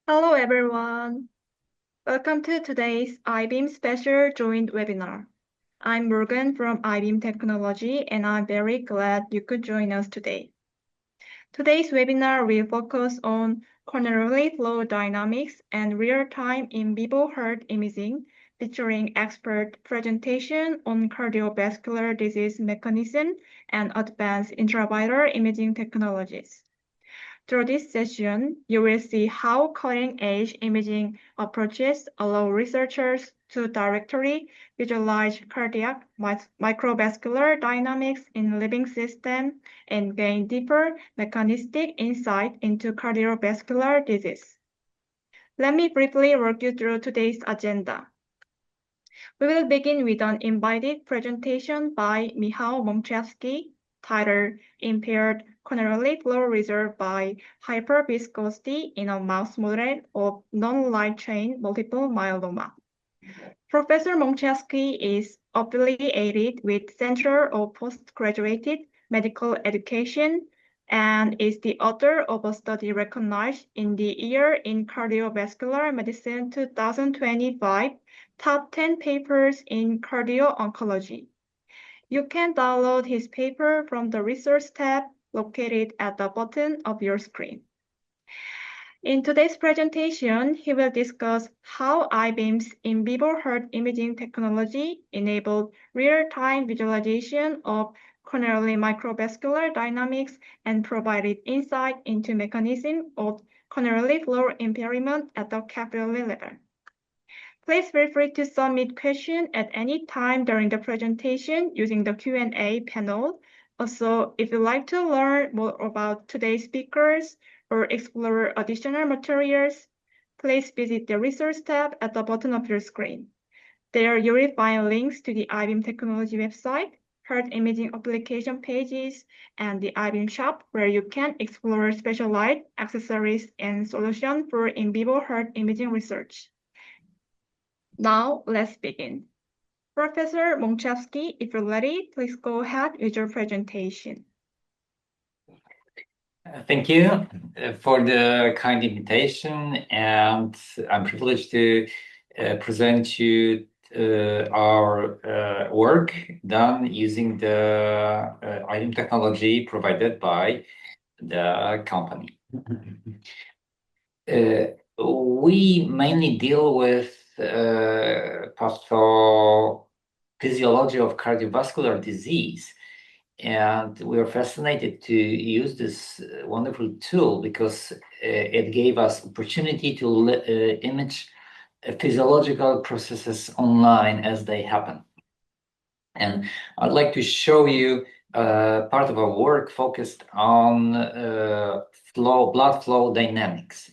Hello everyone. Welcome to today's iBeam special joint webinar. I'm Morgan from iBeam Technology and I'm very glad you could join us today. Today's webinar will focus on coronary flow dynamics and real-time in vivo heart imaging, featuring expert presentation on cardiovascular disease mechanism and advanced intravital imaging technologies. Through this session, you will see how cutting-edge imaging approaches allow researchers to directly visualize cardiac microvascular dynamics in living systems and gain deeper mechanistic insight into cardiovascular disease. Let me briefly walk you through today's agenda. We will begin with an invited presentation by Michał Mączewski, titled Impaired Coronary Flow Resolved by Hyperviscosity in a Mouse Model of Non-Light Chain Multiple Myeloma. Professor Mączewski is affiliated with Center of Postgraduate Medical Education and is the author of a study recognized in the Year in Cardiovascular Medicine 2025 Top 10 Papers in Cardio-Oncology. You can download his paper from the Resource tab located at the bottom of your screen. In today's presentation, he will discuss how iBeam's in vivo heart imaging technology enabled real-time visualization of coronary microvascular dynamics and provided insight into mechanism of coronary flow impairment at the capillary level. Please feel free to submit questions at any time during the presentation using the Q&A panel. Also, if you'd like to learn more about today's speakers or explore additional materials, please visit the Resource tab at the bottom of your screen. There you will find links to the iBeam Technology website, heart imaging application pages, and the iBeam shop, where you can explore specialized accessories and solutions for in vivo heart imaging research. Now, let's begin. Professor Mączewski, if you're ready, please go ahead with your presentation. Thank you for the kind invitation, and I'm privileged to present you our work done using the iBeam technology provided by the company. We mainly deal with pathophysiology of cardiovascular disease, and we are fascinated to use this wonderful tool because it gave us opportunity to image physiological processes online as they happen. And I'd like to show you part of our work focused on blood flow dynamics.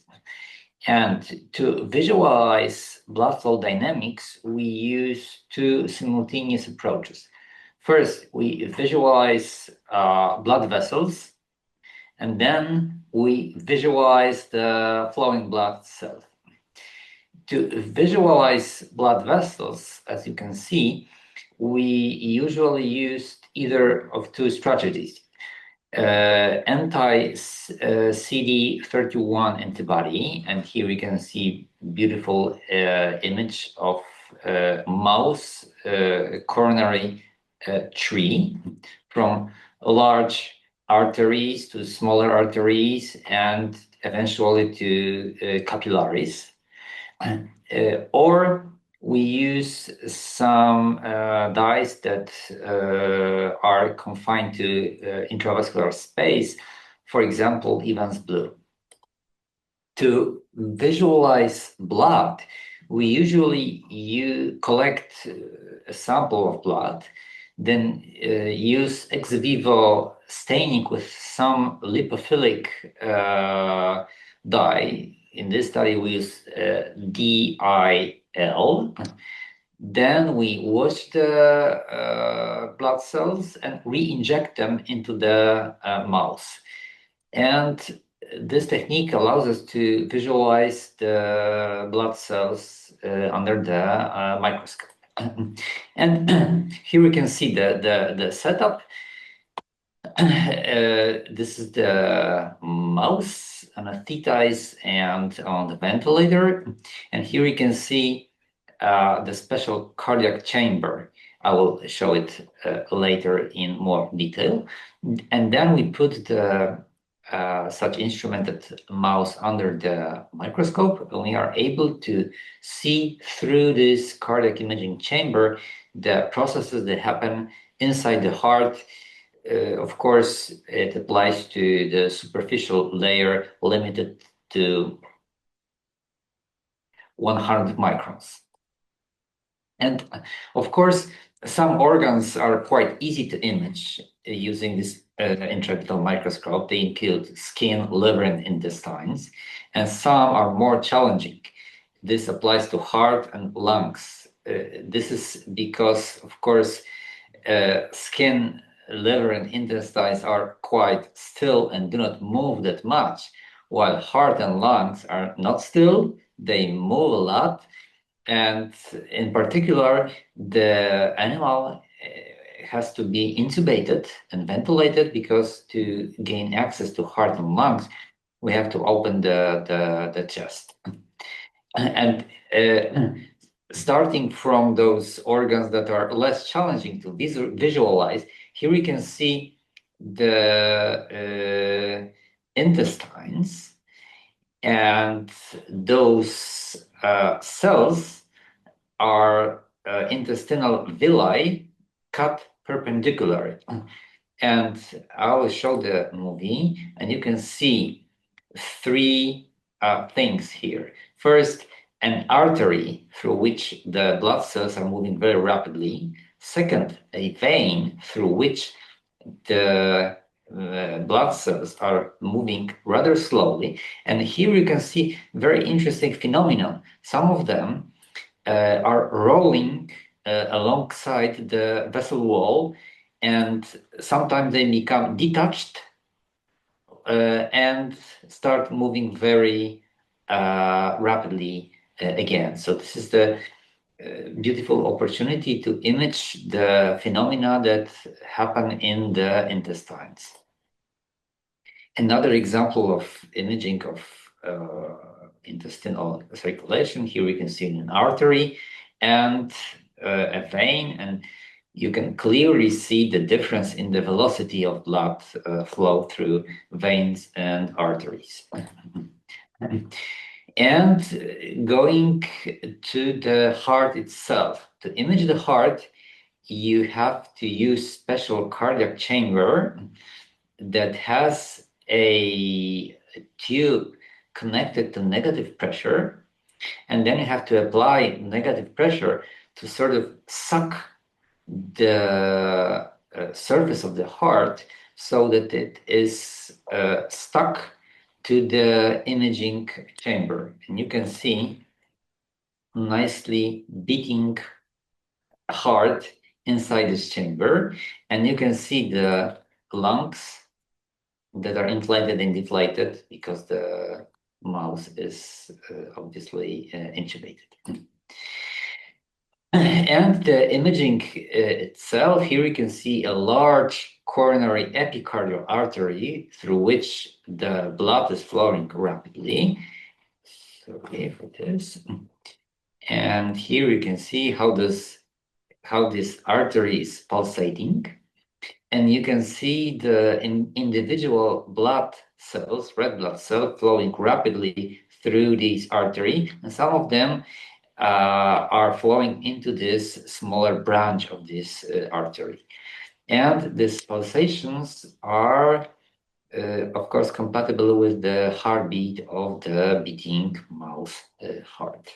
And to visualize blood flow dynamics, we use two simultaneous approaches. First, we visualize blood vessels, and then we visualize the flowing blood cells. To visualize blood vessels, as you can see, we usually use either of two strategies. Anti-CD31 antibody, and here we can see beautiful image of mouse coronary tree from large arteries to smaller arteries and eventually to capillaries. Or we use some dyes that are confined to intravascular space, for example, Evans blue. To visualize blood, we usually collect a sample of blood, then use ex vivo staining with some lipophilic dye. In this study, we use DIL. Then we wash the blood cells and re-inject them into the mouse. And this technique allows us to visualize the blood cells under the microscope. And here we can see the setup. This is the mouse anesthetized and on the ventilator. And here you can see the special cardiac chamber. I will show it later in more detail. And then we put the such instrumented mouse under the microscope, and we are able to see through this cardiac imaging chamber the processes that happen inside the heart. Of course, it applies to the superficial layer limited to 100 microns. And of course, some organs are quite easy to image using this intravital microscope. They include skin, liver, and intestines, and some are more challenging. This applies to heart and lungs. This is because, of course, skin, liver, and intestines are quite still and do not move that much, while heart and lungs are not still, they move a lot. And in particular, the animal has to be intubated and ventilated, because to gain access to heart and lungs, we have to open the chest. And starting from those organs that are less challenging to visualize, here we can see the intestines, and those cells are intestinal villi cut perpendicular. And I will show the movie, and you can see three things here. First, an artery through which the blood cells are moving very rapidly. Second, a vein through which the blood cells are moving rather slowly. And here you can see very interesting phenomenon. Some of them are rolling alongside the vessel wall, and sometimes they become detached and start moving very rapidly again. So this is the beautiful opportunity to image the phenomena that happen in the intestines. Another example of imaging of intestinal circulation, here we can see an artery and a vein, and you can clearly see the difference in the velocity of blood flow through veins and arteries. And going to the heart itself, to image the heart, you have to use special cardiac chamber that has a tube connected to negative pressure, and then you have to apply negative pressure to sort of suck the surface of the heart so that it is stuck to the imaging chamber. And you can see nicely beating heart inside this chamber, and you can see the lungs that are inflated and deflated because the mouse is obviously intubated. And the imaging itself, here you can see a large coronary epicardial artery through which the blood is flowing rapidly. So here it is. And here you can see how this artery is pulsating. And you can see the individual blood cells, red blood cells, flowing rapidly through this artery. And some of them are flowing into this smaller branch of this artery. And these pulsations are, of course, compatible with the heartbeat of the beating mouse heart.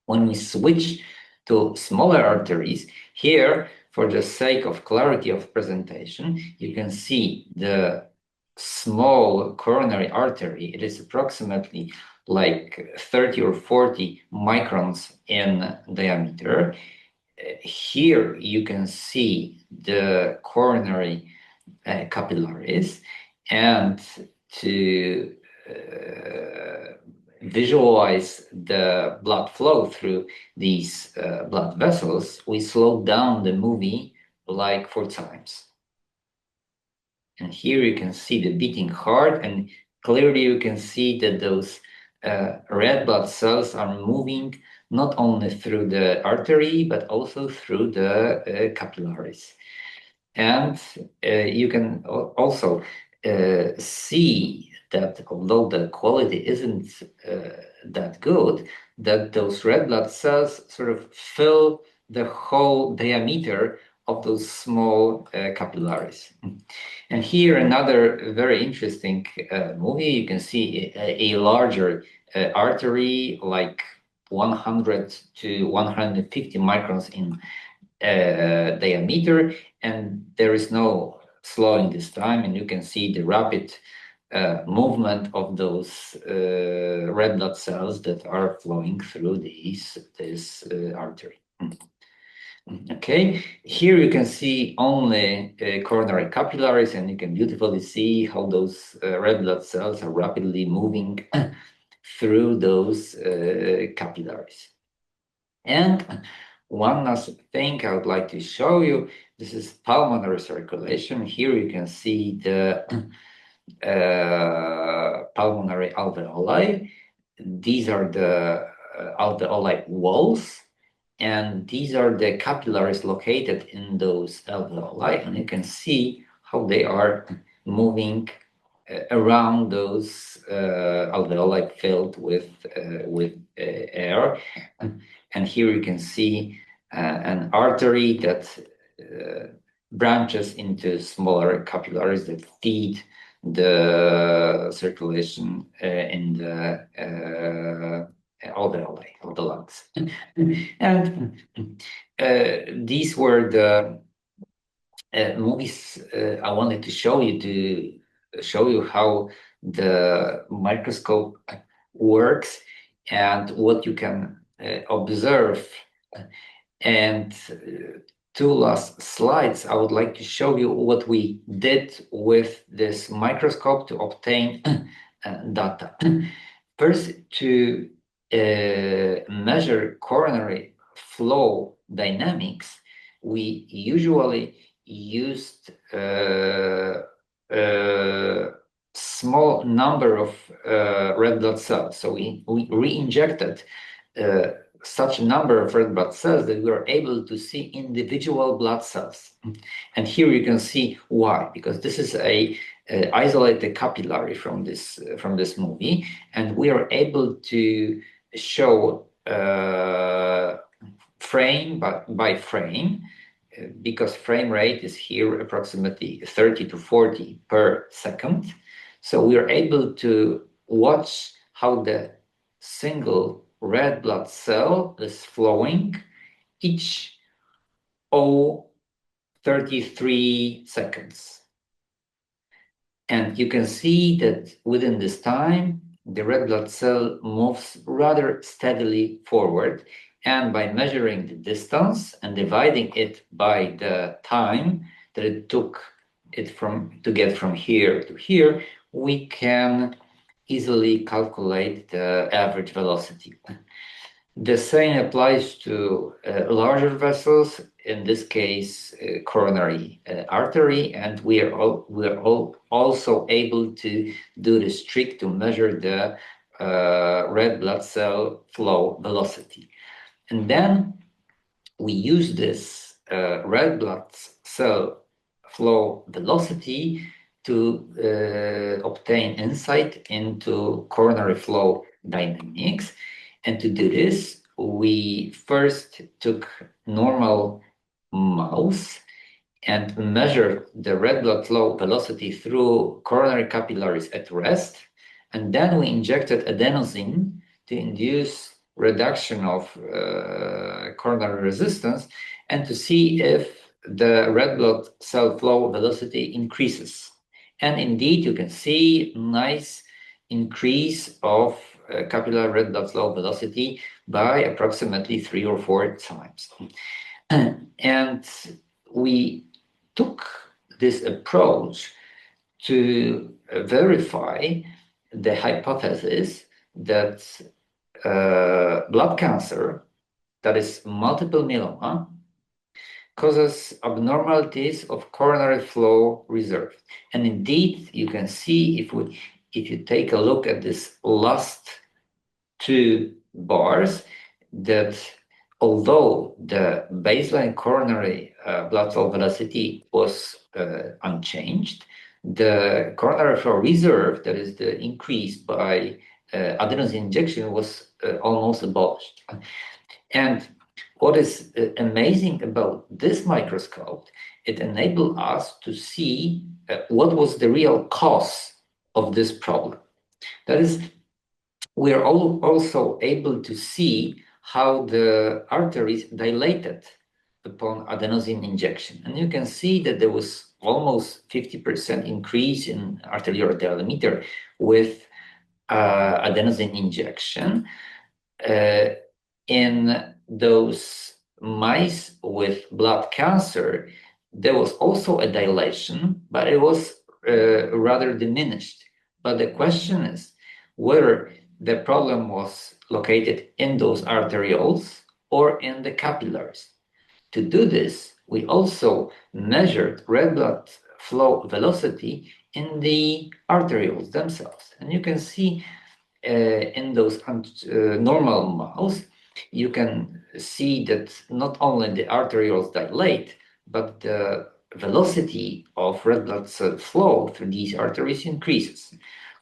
When we switch to smaller arteries, here, for the sake of clarity of presentation, you can see the small coronary artery. It is approximately like 30 or 40 microns in diameter. Here you can see the coronary capillaries, and to visualize the blood flow through these blood vessels, we slow down the movie like 4 times. And here you can see the beating heart, and clearly you can see that those red blood cells are moving not only through the artery, but also through the capillaries. And you can also see that although the quality isn't that good, that those red blood cells sort of fill the whole diameter of those small capillaries. And here another very interesting movie. You can see a larger artery, like 100 to 150 microns in diameter, and there is no slowing this time, and you can see the rapid movement of those red blood cells that are flowing through this artery. Okay, here you can see only coronary capillaries, and you can beautifully see how those red blood cells are rapidly moving through those capillaries. And one last thing I would like to show you, this is pulmonary circulation. Here you can see the pulmonary alveoli. These are the alveoli walls, and these are the capillaries located in those alveoli, and you can see how they are moving around those alveoli filled with air. And here you can see an artery that branches into smaller capillaries that feed the circulation in the alveoli of the lungs. And these were the movies I wanted to show you, to show you how the microscope works and what you can observe. And two last slides, I would like to show you what we did with this microscope to obtain data. First, to measure coronary flow dynamics, we usually used small number of red blood cells. So we re-injected such a number of red blood cells that we were able to see individual blood cells. And here you can see why, because this is a isolated capillary from this movie, and we are able to show frame by frame, because frame rate is here approximately 30 to 40 per second. So we are able to watch how the single red blood cell is flowing each 33 seconds. And you can see that within this time, the red blood cell moves rather steadily forward. And by measuring the distance and dividing it by the time that it took it to get from here to here, we can easily calculate the average velocity. The same applies to larger vessels, in this case, coronary artery, and we are also able to do this trick to measure the red blood cell flow velocity. And then we use this red blood cell flow velocity to obtain insight into coronary flow dynamics. And to do this, we first took normal mouse and measured the red blood flow velocity through coronary capillaries at rest. And then we injected adenosine to induce reduction of coronary resistance and to see if the red blood cell flow velocity increases. And indeed, you can see nice increase of capillary red blood flow velocity by approximately 3 or 4 times. And we took this approach to verify the hypothesis that blood cancer, that is multiple myeloma, causes abnormalities of coronary flow reserve. And indeed, you can see if you take a look at this last two bars, that although the baseline coronary blood flow velocity was unchanged, the coronary flow reserve, that is the increase by adenosine injection, was almost abolished. And what is amazing about this microscope, it enabled us to see what was the real cause of this problem. That is, we are also able to see how the arteries dilated upon adenosine injection. And you can see that there was almost 50% increase in arterial diameter with adenosine injection. In those mice with blood cancer, there was also a dilation, but it was rather diminished. But the question is whether the problem was located in those arterioles or in the capillaries. To do this, we also measured red blood flow velocity in the arterioles themselves. And you can see in those normal mouse, you can see that not only the arterioles dilate, but the velocity of red blood cell flow through these arteries increases.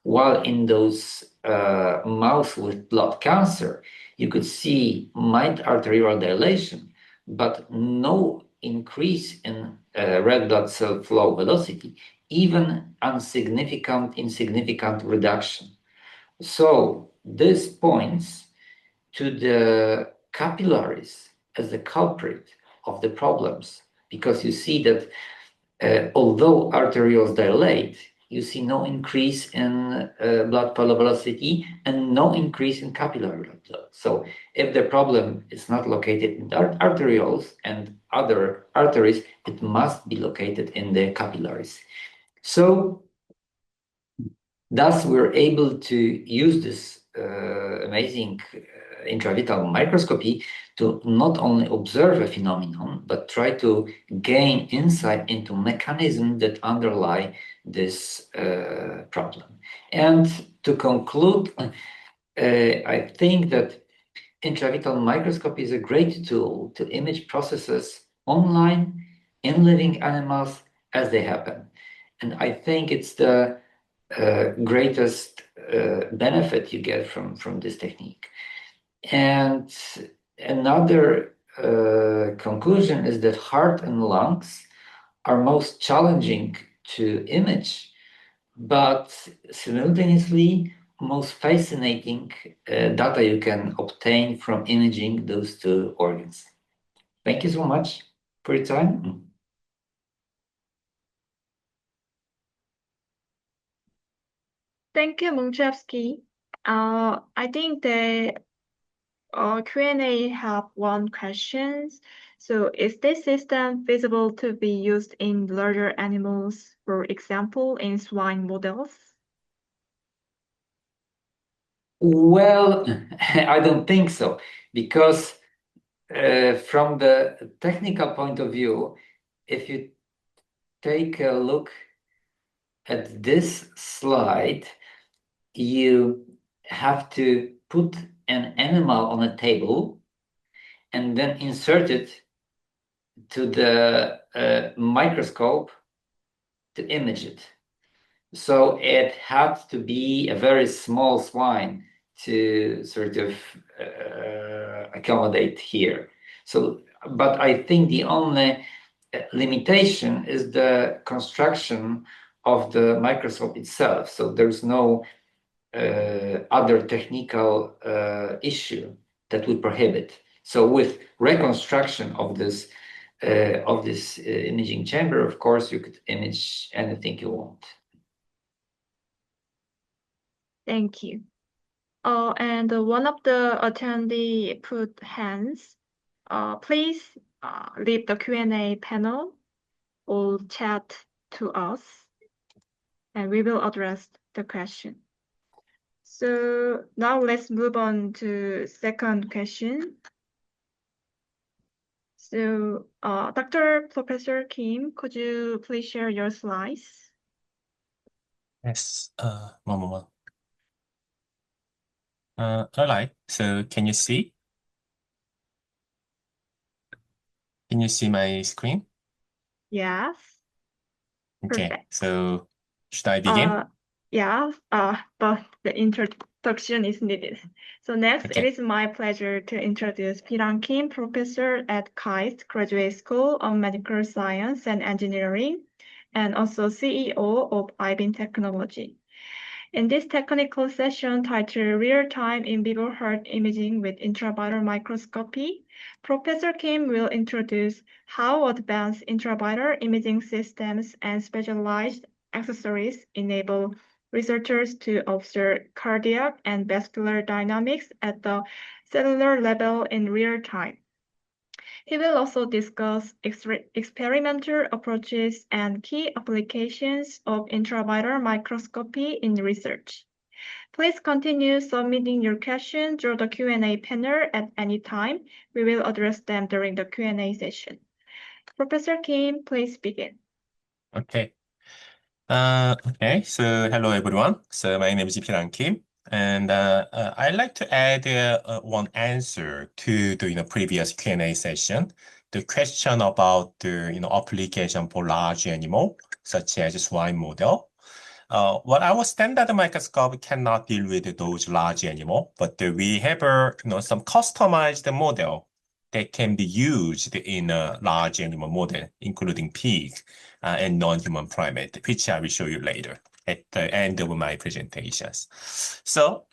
While in those mouse with blood cancer, you could see mild arterial dilation, but no increase in red blood cell flow velocity, even insignificant reduction. So this points to the capillaries as the culprit of the problems, because you see that although arterioles dilate, you see no increase in blood flow velocity and no increase in capillary blood. So if the problem is not located in the arterioles and other arteries, it must be located in the capillaries. So thus, we're able to use this amazing intravital microscopy to not only observe a phenomenon, but try to gain insight into mechanisms that underlie this problem. And to conclude, I think that intravital microscopy is a great tool to image processes online in living animals as they happen. And I think it's the greatest benefit you get from this technique. And another conclusion is that heart and lungs are most challenging to image, but simultaneously most fascinating data you can obtain from imaging those two organs. Thank you so much for your time. Thank you, Mączewski. I think the Q&A have one question. So is this system feasible to be used in larger animals, for example, in swine models? Well, I don't think so, because from the technical point of view, if you take a look at this slide, you have to put an animal on a table and then insert it to the microscope to image it. So it had to be a very small swine to sort of accommodate here. So, but I think the only limitation is the construction of the microscope itself. So there's no other technical issue that would prohibit. So with reconstruction of this imaging chamber, of course, you could image anything you want. Thank you. And one of the attendee put hands. Please leave the Q&A panel or chat to us, and we will address the question. So now let's move on to second question. So, Professor Kim, could you please share your slides? Yes, one moment. All right, so can you see? Can you see my screen? Yes. Okay, Perfect. so should I begin? Yeah, but the introduction is needed. So next, it Okay. is my pleasure to introduce Pilhan Kim, professor at KAIST Graduate School of Medical Science and Engineering, and also CEO of iBeam Technology. In this technical session titled Real-Time In Vivo Heart Imaging with Intravital Microscopy, Professor Kim will introduce how advanced intravital imaging systems and specialized accessories enable researchers to observe cardiac and vascular dynamics at the cellular level in real time. He will also discuss experimental approaches and key applications of intravital microscopy in research. Please continue submitting your questions through the Q&A panel at any time. We will address them during the Q&A session. Professor Kim, please begin. Okay. Okay, so hello everyone. So my name is Pilhan Kim, and I'd like to add one answer to the previous Q&A session. The question about the application for large animal, such as swine model. What our standard microscope cannot deal with those large animal, but we have some customized model that can be used in a large animal model, including pig and non-human primate, which I will show you later at the end of my presentations. So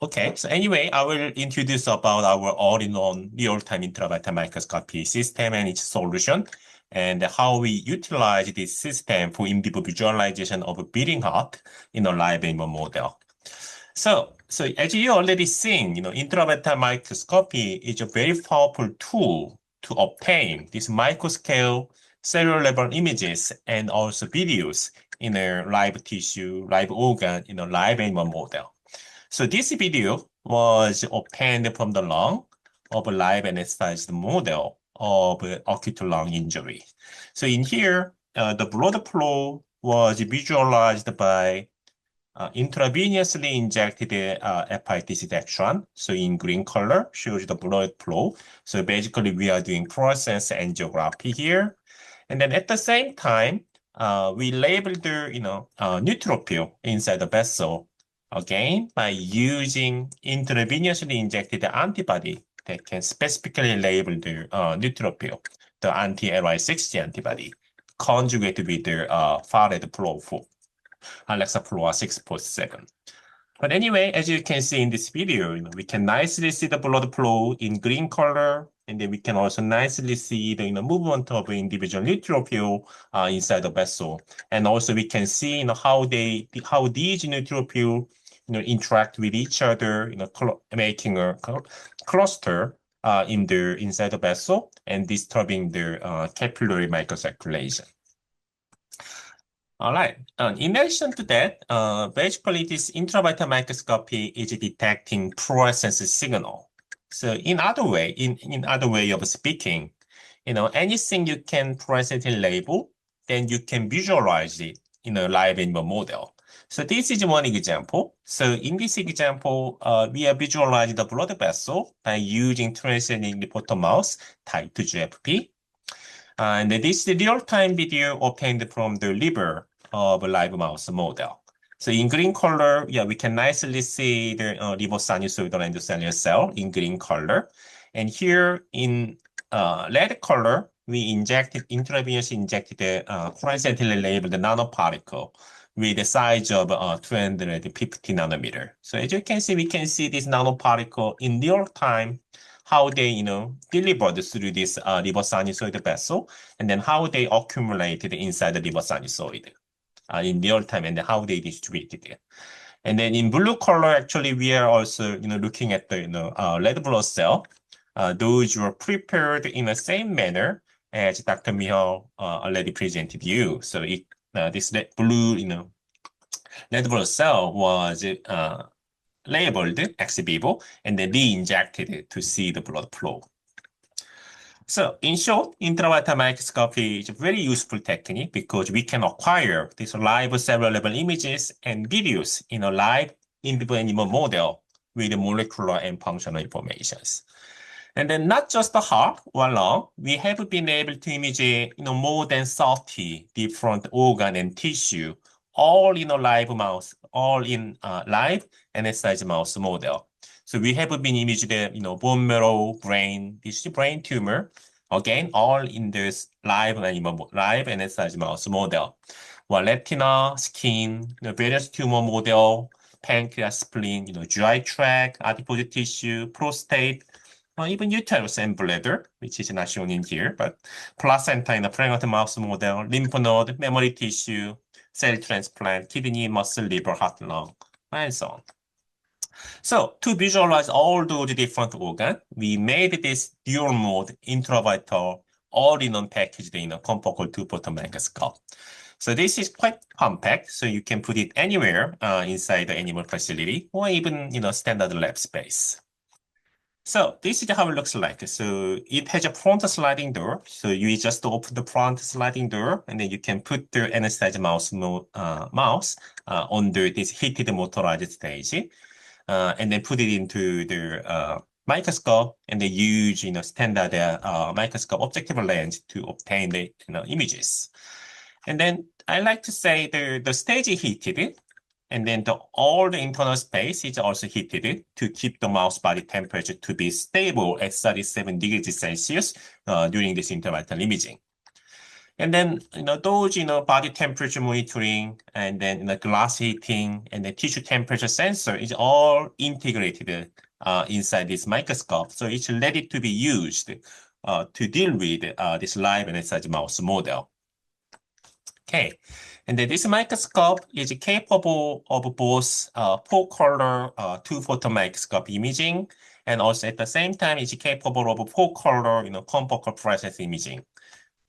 anyway, I will introduce about our all-in-one real-time intravital microscopy system and its solution, and how we utilize this system for in vivo visualization of a beating heart in a live animal model. So as you already seen, intravital microscopy is a very powerful tool to obtain these microscale cellular level images and also videos in a live tissue, live organ in a live animal model. So this video was obtained from the lung of a live anesthetized model of acute lung injury. So in here, the blood flow was visualized by intravenously injected hepatitis detection. So in green color shows the blood flow. So basically we are doing fluorescence angiography here. And then at the same time, we labeled the neutrophil inside the vessel again by using intravenously injected antibody that can specifically label the neutrophil, the anti-LY60 antibody, conjugated with the Farad Pro4. Alexa 6.7. But anyway, as you can see in this video, we can nicely see the blood flow in green color, and then we can also nicely see the movement of individual neutrophil inside the vessel, and also we can see how these neutrophil interact with each other, making a cluster inside the vessel and disturbing the capillary microcirculation. All right. In addition to that, basically this intravital microscopy is detecting fluorescence signal. So in other way of speaking, anything you can presently label, then you can visualize it in a live animal model. So this is one example. So in this example, we are visualizing the blood vessel by using transgenic reporter mouse type 2 GFP. And this is the real-time video obtained from the liver of a live mouse model. So in green color, we can nicely see the liver sinusoidal endocellular cell in green color. And here in red color, we intravenously injected fluorescently labeled nanoparticle with a size of 250 nanometer. So as you can see, we can see this nanoparticle in real time, how they, delivered through this liver sinusoid vessel, and then how they accumulated inside the liver sinusoid in real time, and how they distributed it. And then in blue color, actually, we are also, looking at the, red blood cell. Those were prepared in the same manner as Dr. Michał already presented you. So this blue, red blood cell was labeled ex vivo and then re-injected to see the blood flow. So in short, intravital microscopy is a very useful technique because we can acquire these live cellular level images and videos in a live in vivo animal model with molecular and functional informations. And then not just the heart or lung, we have been able to image more than 30 different organ and tissue, all in a live mouse, all in live NSIJ mouse model. So we have been imaged bone marrow, brain, this is brain tumor, again, all in this live NSIJ mouse model. Well, retina, skin, various tumor model, pancreas, spleen, GI tract, adipose tissue, prostate, even uterus and bladder, which is not shown in here, but placenta in a pregnant mouse model, lymph node, memory tissue, cell transplant, kidney, muscle, liver, heart, lung, and so on. So to visualize all those different organs, we made this dual mode intravital all-in-one package in a confocal two-photon microscope. So this is quite compact, so you can put it anywhere inside the animal facility or even standard lab space. So this is how it looks like. So it has a front sliding door. So you just open the front sliding door, and then you can put the anesthetized mouse under this heated motorized stage, and then put it into the microscope, and then use standard microscope objective lens to obtain the images. And then I like to say the stage is heated. And then all the internal space is also heated to keep the mouse body temperature to be stable at 37 degrees Celsius during this intervital imaging. And then, those, body temperature monitoring and then glass heating and the tissue temperature sensor is all integrated inside this microscope. So it's ready to be used to deal with this live NSIJ mouse model. Okay. And then this microscope is capable of both four-color two-photon microscope imaging, and also at the same time is capable of four-color confocal fluorescence imaging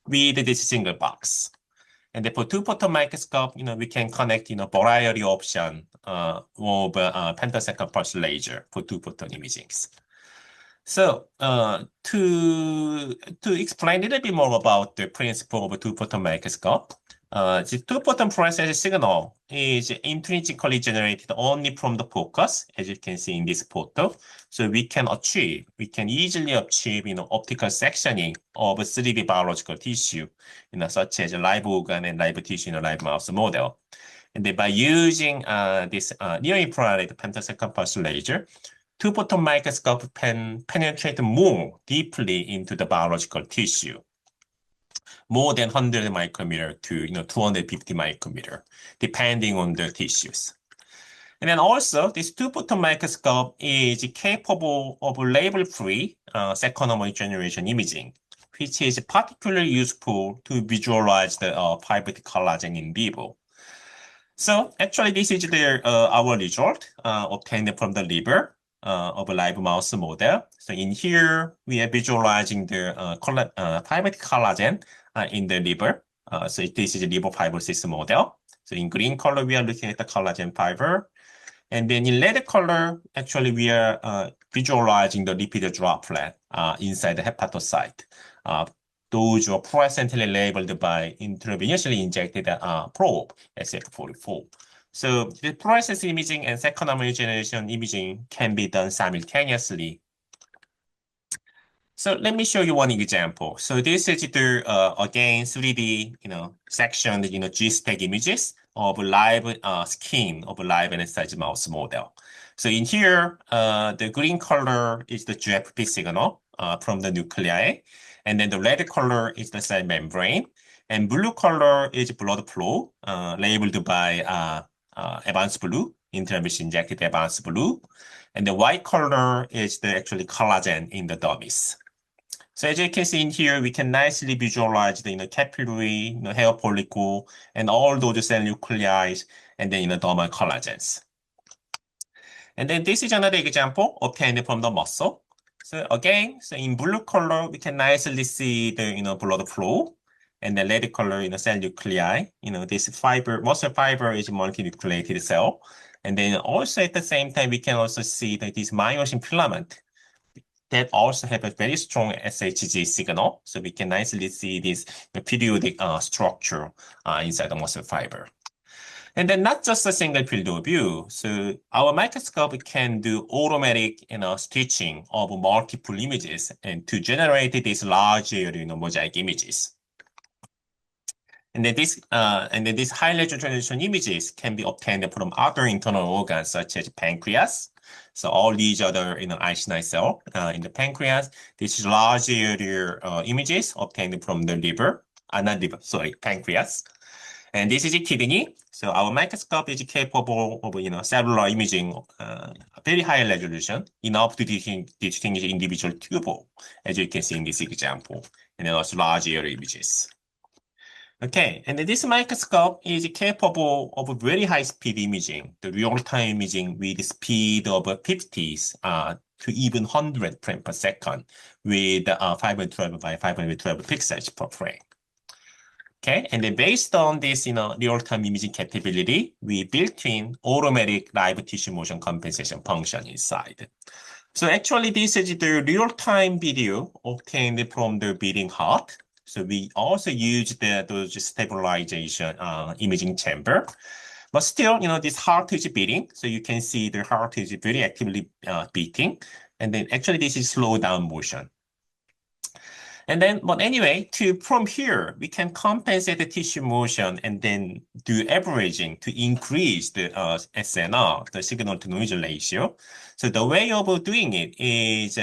with this single box. And then for two-photon microscope, we can connect variety option of pentasecond pulse laser for two-photon imagings. So to explain a little bit more about the principle of a two-photon microscope, the two-photon fluorescence signal is intrinsically generated only from the focus, as you can see in this photo. So we can easily achieve, optical sectioning of 3D biological tissue, such as live organ and live tissue in a live mouse model. And then by using this near-infrared pentasecond pulse laser, two-photon microscope can penetrate more deeply into the biological tissue, more than 100 micrometer to 250 micrometer, depending on the tissues. And then also, this two-photon microscope is capable of label-free second-order generation imaging, which is particularly useful to visualize the fibrous collagen in vivo. So actually, this is our result obtained from the liver of a live mouse model. So in here, we are visualizing the fibrous collagen in the liver. So this is a liver fibrosis model. So in green color, we are looking at the collagen fiber. And then in red color, actually, we are visualizing the lipid droplet inside the hepatocyte. Those are fluorescently labeled by intravenously injected probe, SF44. So the fluorescence imaging and second-order generation imaging can be done simultaneously. So let me show you one example. So this is the again 3D section G-STAG images of live skin of a live NSIJ mouse model. So in here, the green color is the GFP signal from the nuclei, and then the red color is the cell membrane, and blue color is blood flow labeled by advanced blue, intravenous injected advanced blue, and the white color is the actually collagen in the dermis. So as you can see in here, we can nicely visualize the capillary, hair follicle, and all those cell nuclei, and then dermal collagens. And then this is another example obtained from the muscle. So again, so in blue color, we can nicely see the blood flow, and the red color cell nuclei. This muscle fiber is multinucleated cell, and then also at the same time we can also see that this myosin filament that also have a very strong SHG signal. So we can nicely see this periodic structure inside the muscle fiber. And then not just a single field of view. So our microscope can do automatic, stitching of multiple images and to generate these large area, mosaic images. And then these high resolution images can be obtained from other internal organs such as pancreas. So all these other, ice cell in the pancreas. These large area images obtained from the liver, not liver, sorry, pancreas. And this is a kidney. So our microscope is capable of, cellular imaging, very high resolution, enough to distinguish individual tubule, as you can see in this example, and also large area images. Okay, and this microscope is capable of very high speed imaging, the real-time imaging with speed of 50s to even 100 frames per second with 512 by 512 pixels per frame. Okay, and then based on this, real-time imaging capability, we built in automatic live tissue motion compensation function inside. So actually, this is the real-time video obtained from the beating heart. So we also use those stabilization imaging chamber. But still, this heart is beating. So you can see the heart is very actively beating. And then actually, this is slow down motion. And then, but anyway, from here, we can compensate the tissue motion and then do averaging to increase the SNR, the signal to noise ratio. So the way of doing it is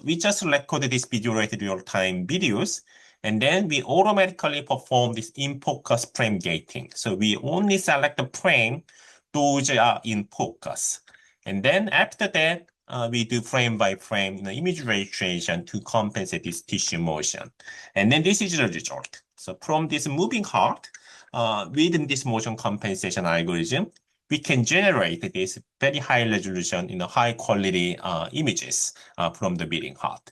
we just record these video rate real-time videos, and then we automatically perform this in-focus frame gating. So we only select the frame, those are in focus. And then after that, we do frame by frame image registration to compensate this tissue motion. And then this is the result. So from this moving heart, within this motion compensation algorithm, we can generate this very high resolution, high quality images from the beating heart.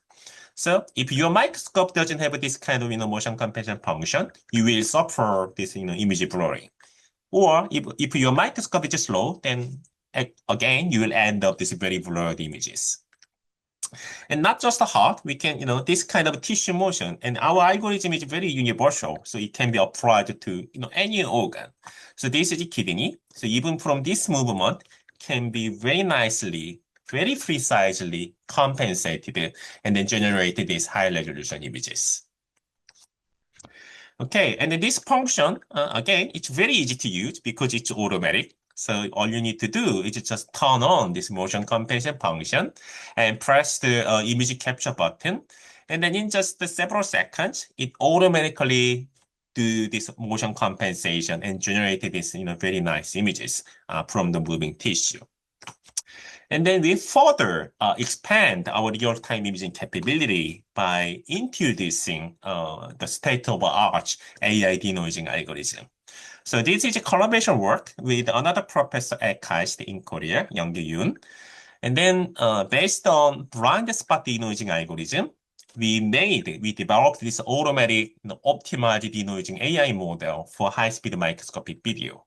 So if your microscope doesn't have this kind of motion compensation function, you will suffer this image blurring. Or if your microscope is slow, then again, you will end up this very blurred images. And not just the heart, we can, this kind of tissue motion, and our algorithm is very universal, so it can be applied to, any organ. So this is a kidney. So even from this movement can be very nicely, very precisely compensated and then generated these high resolution images. Okay, and then this function, again, it's very easy to use because it's automatic. So all you need to do is just turn on this motion compensation function and press the image capture button. And then in just several seconds, it automatically do this motion compensation and generate this, very nice images from the moving tissue. And then we further expand our real-time imaging capability by introducing the state-of-the-art AI denoising algorithm. So this is a collaboration work with another professor at KAIST in Korea, Young-Yoon. And then based on blind spot denoising algorithm, we developed this automatic optimized denoising AI model for high-speed microscopic video.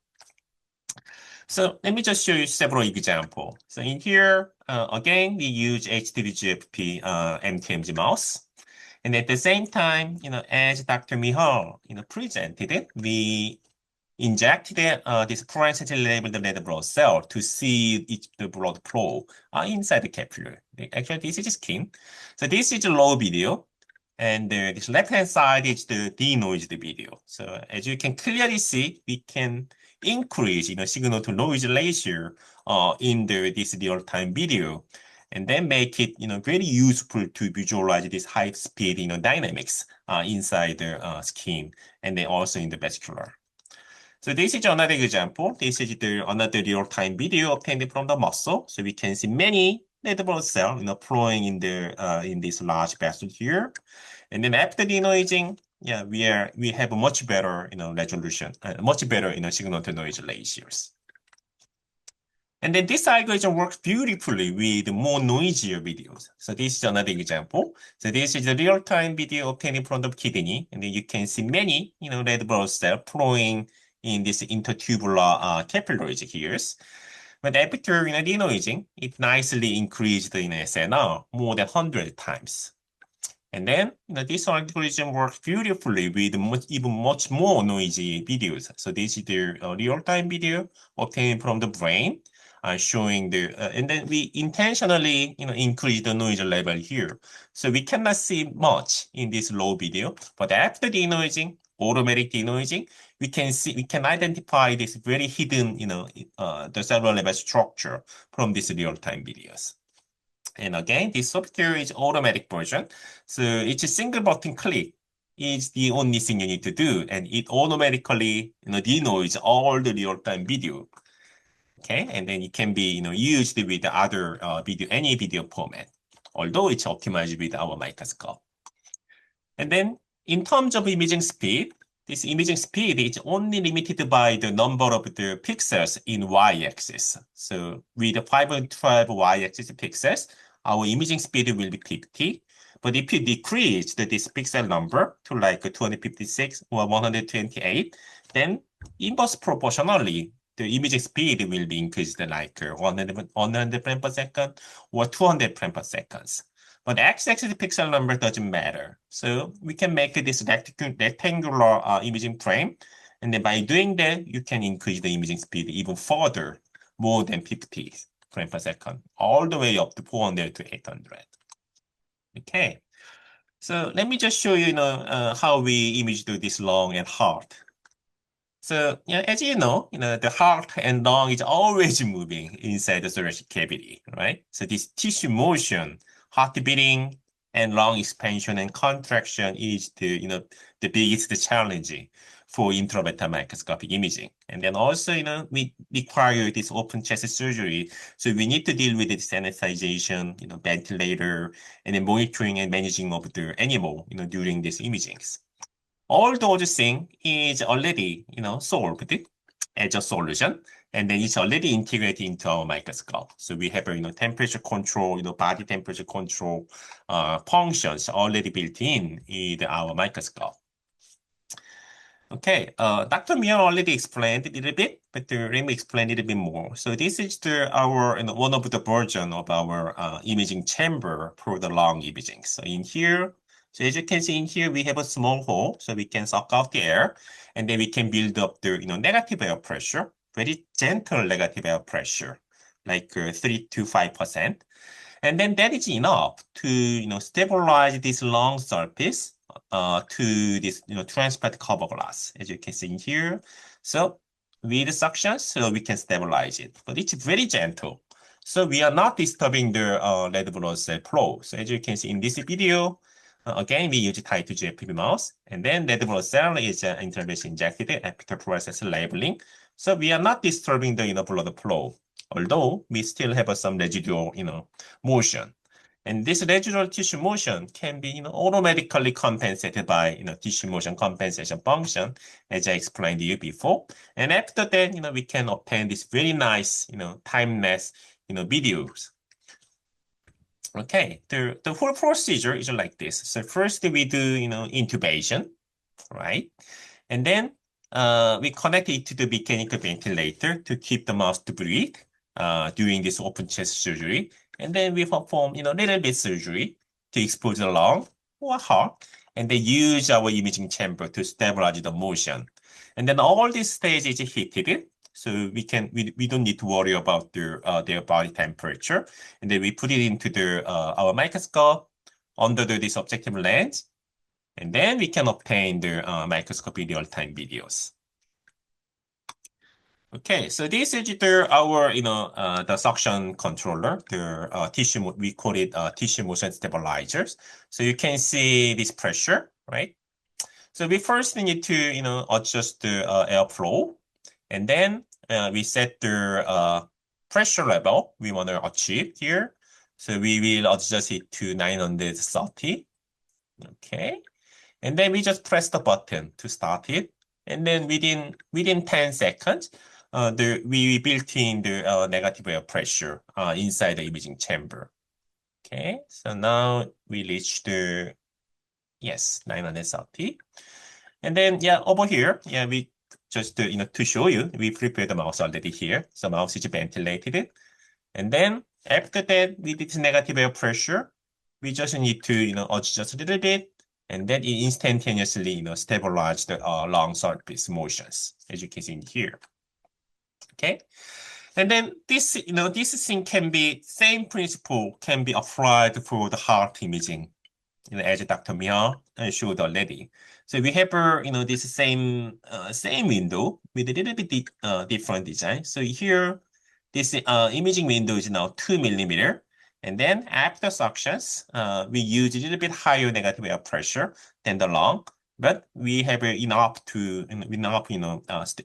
So let me just show you several examples. So in here, again, we use HDV-GFP MTMG mouse. And at the same time, as Dr. Michał, presented it, we injected this fluorescently labeled red blood cell to see the blood flow inside the capillary. Actually, this is skin. So this is a low video. And this left-hand side is the denoised video. So as you can clearly see, we can increase signal to noise ratio in this real-time video, and then make it very useful to visualize this high speed dynamics inside the skin and then also in the vascular. So this is another example. This is another real-time video obtained from the muscle. So we can see many red blood cells flowing in this large vessel here, and then after denoising, yeah, we have a much better resolution, much better signal to noise ratios. And then this algorithm works beautifully with more noisier videos. So this is another example. So this is the real-time video obtained from the kidney, and then you can see many red blood cells flowing in this intertubular capillaries here. But after denoising, it nicely increased in SNR more than 100 times. And then this algorithm works beautifully with even much more noisy videos. So this is the real-time video obtained from the brain, showing and then we intentionally increase the noise level here. So we cannot see much in this low video, but after denoising, automatic denoising, we can identify this very hidden, the cellular level structure from these real-time videos. And again, this software is automatic version. So it's a single button click is the only thing you need to do. And it automatically, denoise all the real-time video. Okay. And then it can be, used with the other any video format, although it's optimized with our microscope. And then in terms of imaging speed, this imaging speed is only limited by the number of the pixels in y-axis. So with the 512 y-axis pixels, our imaging speed will be 50. But if you decrease this pixel number to like 256 or 128, then inverse proportionally, the imaging speed will be increased like 100 frames per second or 200 frames per second. But x-axis pixel number doesn't matter. So we can make this rectangular imaging frame. And then by doing that, you can increase the imaging speed even further, more than 50 frames per second, all the way up to 400 to 800. Okay. So let me just show you, how we image this lung and heart. So, as you know, the heart and lung is always moving inside the thoracic cavity, right? So this tissue motion, heart beating, and lung expansion and contraction is the biggest challenge for intravital microscopic imaging. And then also, we require this open chest surgery. So we need to deal with the sanitization, ventilator, and then monitoring and managing of the animal, during these imagings. All those things is already, solved as a solution, and then it's already integrated into our microscope. So we have, temperature control, body temperature control functions already built in our microscope. Okay, Dr. Mian already explained a little bit, but let me explain a little bit more. So this is our one of the version of our imaging chamber for the lung imaging. So in here, so as you can see in here, we have a small hole, so we can suck out the air, and then we can build up the negative air pressure, very gentle negative air pressure, like 3 to 5%. And then that is enough to stabilize this lung surface to this transparent cover glass, as you can see in here. So with suction, so we can stabilize it, but it's very gentle. So we are not disturbing the red blood cell flow. So as you can see in this video, again, we use tight GFP mouse, and then red blood cell is intravenously injected after process labeling. So we are not disturbing the blood flow, although we still have some residual motion. And this residual tissue motion can be automatically compensated by tissue motion compensation function, as I explained to you before. And after that, we can obtain this very nice timeless videos. Okay, the whole procedure is like this. So first we do, intubation, right? And then we connect it to the mechanical ventilator to keep the mouse to breathe during this open chest surgery. And then we perform, little bit surgery to expose the lung or heart, and they use our imaging chamber to stabilize the motion. And then all this stage is heated. So we don't need to worry about their body temperature, and then we put it into our microscope under this objective lens, and then we can obtain the microscopy real-time videos. Okay, so this is our the suction controller, the tissue. We call it tissue motion stabilizers. So you can see this pressure, right? So we first need to adjust the airflow. And then we set the pressure level we want to achieve here. So we will adjust it to 930. Okay. And then we just press the button to start it. And then within 10 seconds, we built in the negative air pressure inside the imaging chamber. Okay. So now we reach yes, 930. And then, over here, we just to show you, we prepared the mouse already here. So mouse is ventilated. And then after that, with this negative air pressure, we just need to, adjust a little bit. And then it instantaneously, stabilize the lung surface motions, as you can see in here. Okay. And then this, this thing can be, same principle can be applied for the heart imaging, as Dr. Michał showed already. So we have, this same window with a little bit different design. So here, this imaging window is now 2 millimeter. And then after suctions, we use a little bit higher negative air pressure than the lung, but we have enough to,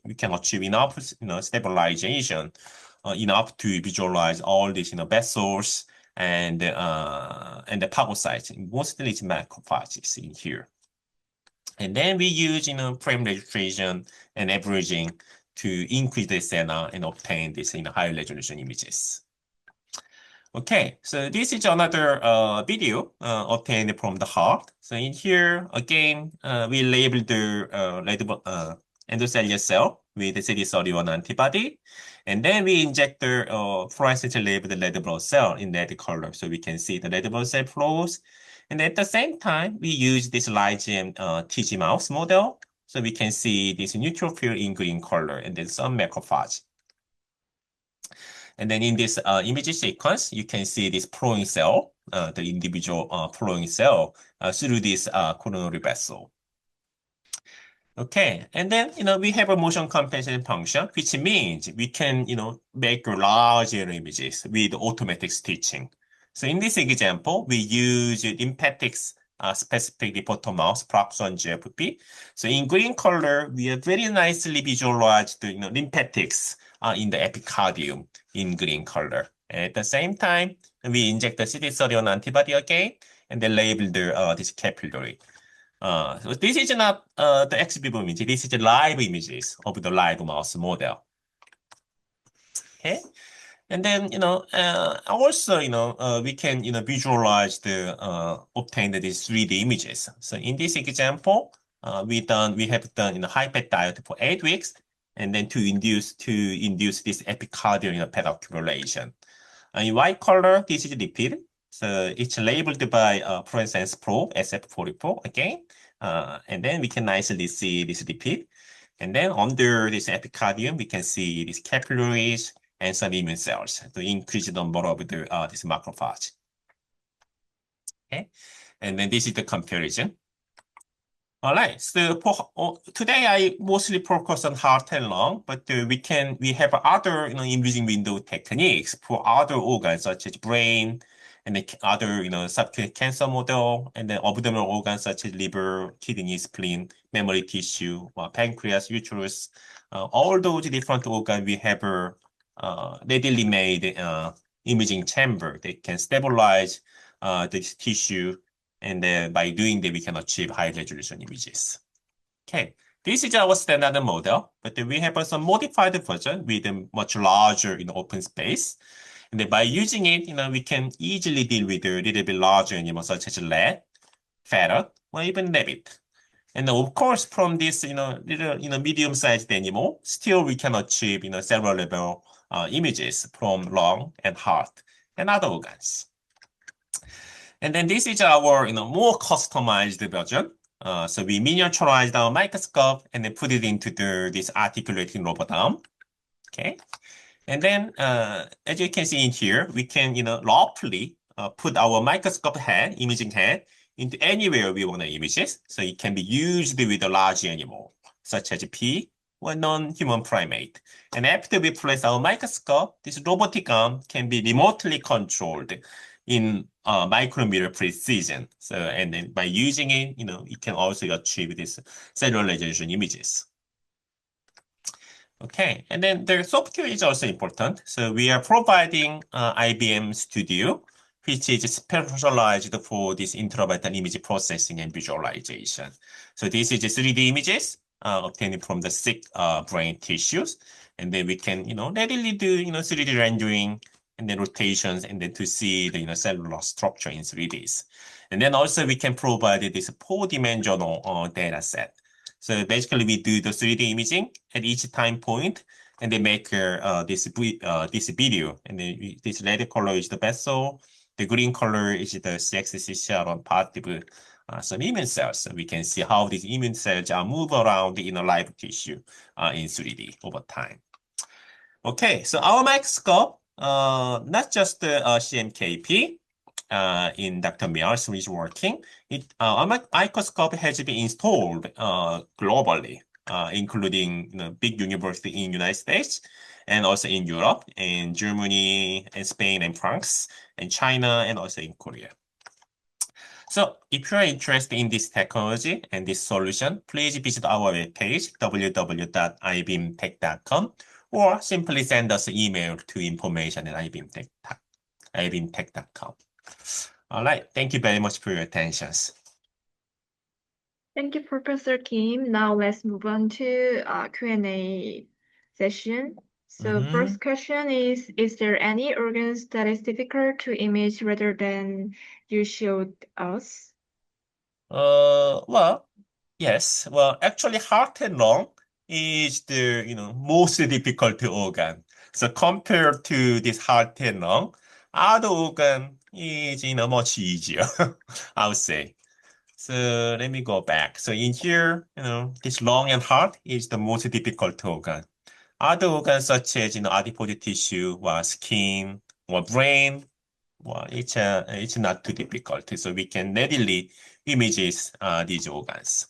we can achieve enough, stabilization, enough to visualize all these, vessels and the phagocytes. Mostly it's macrophages in here. And then we use, frame registration and averaging to increase the signal and obtain this, high resolution images. Okay, so this is another video obtained from the heart. So in here, again, we labeled the endothelial cell with the CD31 antibody. And then we inject the fluorescent labeled red blood cell in red color. So we can see the red blood cell flows. And at the same time, we use this LIGM TG mouse model. So we can see this neutrophil in green color and then some macrophage. And then in this image sequence, you can see this flowing cell, the individual flowing cell through this coronary vessel. Okay, and then, we have a motion compensation function, which means we can, make larger images with automatic stitching. So in this example, we use lymphatics specific reporter mouse, Prof. GFP. So in green color, we have very nicely visualized the lymphatics in the epicardium in green color. And at the same time, we inject the CD31 antibody again, and then label this capillary. So this is not the ex vivo image. This is the live images of the live mouse model. Okay. And then, also, we can, visualize the obtain these 3D images. So in this example, we have done high-PET diode for 8 weeks, and then to induce this epicardial PET accumulation. In white color, this is lipid. So it's labeled by fluorescence probe SF44 again, and then we can nicely see this lipid. And then under this epicardium, we can see these capillaries and some immune cells to increase the number of this macrophage. Okay, and then this is the comparison. All right, so today I mostly focus on heart and lung, but we have other imaging window techniques for other organs such as brain and the other subcutaneous cancer model, and then abdominal organs such as liver, kidney, spleen, memory tissue, pancreas, uterus. All those different organs we have readily made imaging chamber that can stabilize this tissue, and then by doing that, we can achieve high resolution images. Okay, this is our standard model, but then we have some modified version with a much larger open space. And then by using it, we can easily deal with a little bit larger animals such as rat, ferret, or even rabbit. And of course, from this, little, medium-sized animal, still we can achieve, several level images from lung and heart and other organs. And then this is our, more customized version. So we miniaturized our microscope and then put it into this articulating robot arm. Okay. And then, as you can see in here, we can, roughly put our microscope head, imaging head, into anywhere we want to image it. So it can be used with a large animal, such as pea or non-human primate. And after we place our microscope, this robotic arm can be remotely controlled in micrometer precision. So, and then by using it, it can also achieve this cellular resolution images. Okay, and then the software is also important. So we are providing IBM Studio, which is specialized for this intravital image processing and visualization. So this is 3D images obtained from the sick brain tissues. And then we can, readily do, 3D rendering and then rotations, and then to see the cellular structure in 3Ds. And then also we can provide this 4-dimensional data set. So basically, we do the 3D imaging at each time point, and they make this video. And then this red color is the vessel. The green color is the CXCR1 positive some immune cells. So we can see how these immune cells are move around in a live tissue in 3D over time. Okay, so our microscope, not just the CMKP in Dr. Mears, which is working. Our microscope has been installed globally, including big universities in the United States and also in Europe, and Germany, and Spain, and France, and China, and also in Korea. So if you are interested in this technology and this solution, please visit our webpage, www.ibeamtech.com, or simply send us an email to information@ibeamtech.com. All right, thank you very much for your attention. Thank you, Professor Kim. Now let's move on to Q&A session. So first question is there any organs that is difficult to image rather than you showed us? Well, yes. Well, actually, heart and lung is the most difficult organ. So compared to this heart and lung, other organ is much easier, I would say. So let me go back. So in here, this lung and heart is the most difficult organ. Other organs such as adipose tissue, or skin, or brain, well, it's not too difficult. So we can readily image these organs.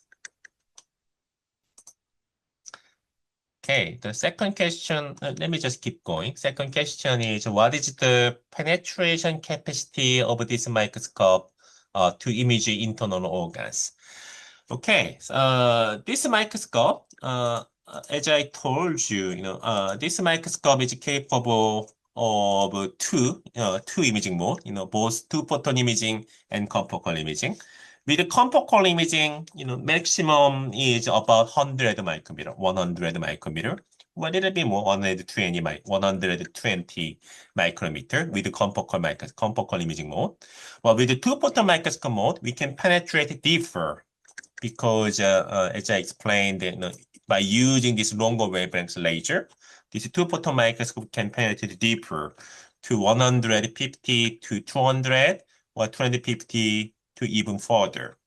Okay, the second question, let me just keep going. Second question is, what is the penetration capacity of this microscope to image internal organs? Okay, this microscope, as I told you, this microscope is capable of two imaging mode, both two-photon imaging and confocal imaging. With the confocal imaging, maximum is about 100 micrometer, 100 micrometer, or a little bit more, 120 micrometer with the confocal imaging mode. Well, with the two-photon microscope mode, we can penetrate deeper because, as I explained, by using this longer wavelength laser, this two-photon microscope can penetrate deeper to 150 to 200 or 250 to even further.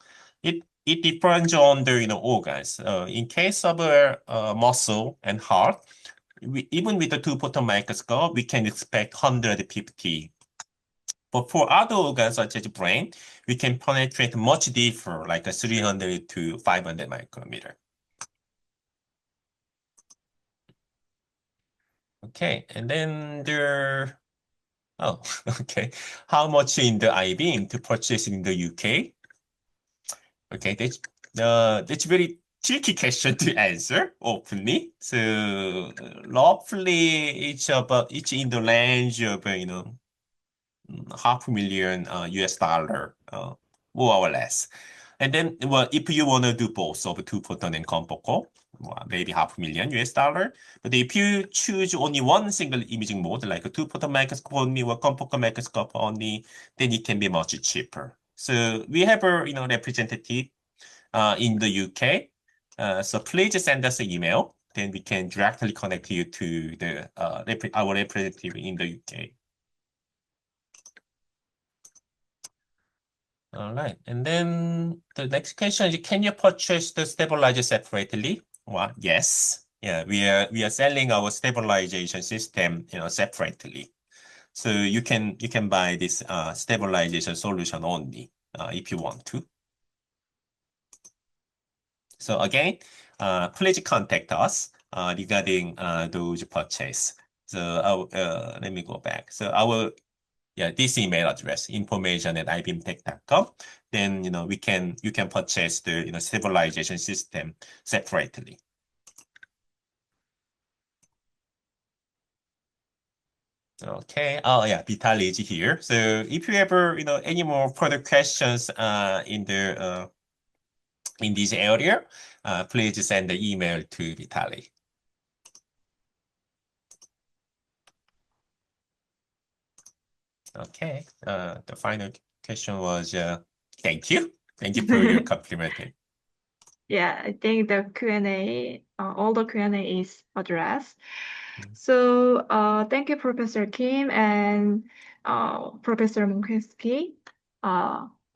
It depends on the organs. In case of muscle and heart, even with the two-photon microscope, we can expect 150. But for other organs such as brain, we can penetrate much deeper, like 300 to 500 micrometer. Okay, and then okay. How much in the iBeam to purchase in the UK? Okay, that's very tricky question to answer openly. So roughly it's in the range of $500,000 US, more or less. And then, well, if you want to do both of two-photon and confocal, well, maybe $500,000 US. But if you choose only one single imaging mode, like a two-photon microscope only or confocal microscope only, then it can be much cheaper. So we have a representative in the UK. So please send us an email, then we can directly connect you to our representative in the UK. All right, and then the next question is, can you purchase the stabilizer separately? Well, yes. Yeah, we are selling our stabilization system, separately. So you can buy this stabilization solution only if you want to. So again, please contact us regarding those purchase. So let me go back. So this email address, information@ibeamtech.com. Then you can purchase the stabilization system separately. Okay. Oh yeah, Vitaly is here. So if you ever any more further questions in this area, please send the email to Vitaly. Okay. The final question was thank you for your compliment. Yeah, I think the Q&A, all the Q&A is addressed. So thank you, Professor Kim and Professor Mączewski.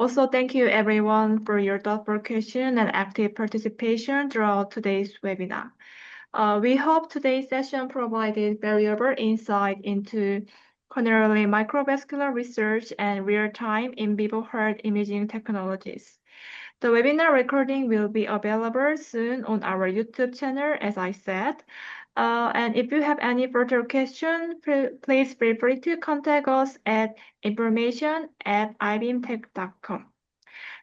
Also, thank you everyone for your thoughtful question and active participation throughout today's webinar. We hope today's session provided valuable insight into coronary microvascular research and real-time in vivo heart imaging technologies. The webinar recording will be available soon on our YouTube channel, as I said. And if you have any further questions, please feel free to contact us at information@ibeamtech.com.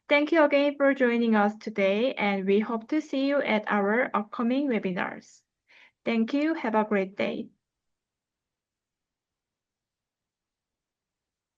Thank you again for joining us today, and we hope to see you at our upcoming webinars. Thank you. Have a great day.